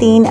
3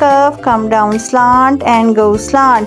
curve, come down slant and go slant.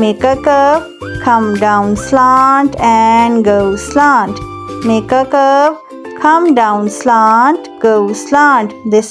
Make a curve, come down slant and go slant. Make a curve, come down slant, go slant. This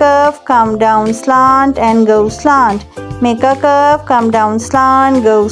curve, come down slant and go slant. Make a curve, come down slant, go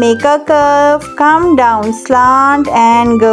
Make a curve, come down slant and go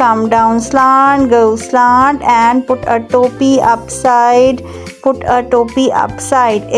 come down slant, go slant and put a topi upside. Put a topi upside.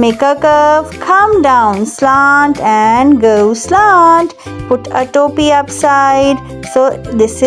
make a curve, come down slant and go slant. Put a topi upside. This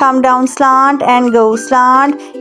come down slant and go slant.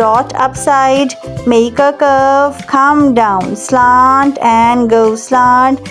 dot upside. Make a curve, come down slant and go slant.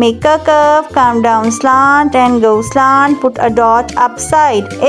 Make a curve, come down slant and go slant. Put a dot upside.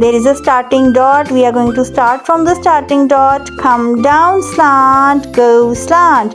There is a starting dot. We are going to start from the starting dot. Come down slant, go slant.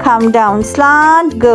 Come down slant, go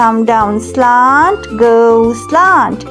Come down slant, go slant.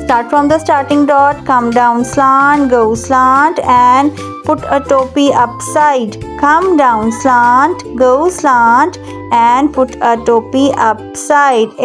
Start from the starting dot, come down slant, go slant and put a topi upside. Come down slant, go slant and put a topi upside.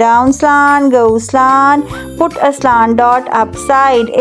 down slant, go slant, put a slant dot upside.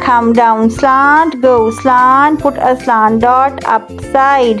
Come down slant, go slant, put a slant dot upside.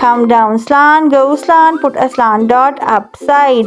come down slant, go slant, put a slant dot upside.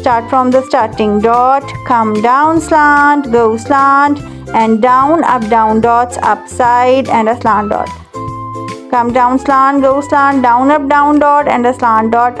Start from the starting dot, come down slant, go slant and down up down dots upside and a slant dot. Come down slant, go slant, down up down dot and a slant dot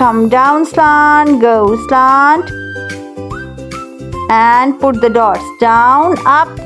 Come down slant, go slant and put the dots down up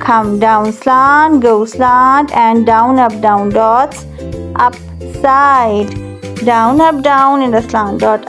come down slant, go slant and down up down dots upside. Down up down and a slant dot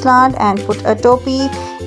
slant and put a topi.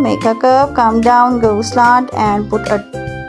Make a curve, come down, go slant and put a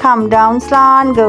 Come down slant, go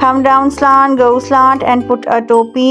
Come down slant, go slant and put a topi.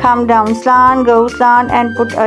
Come down slant, go slant and put a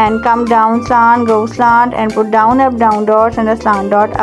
And come down slant, go slant and put down up down dots and a slant dot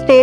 Stay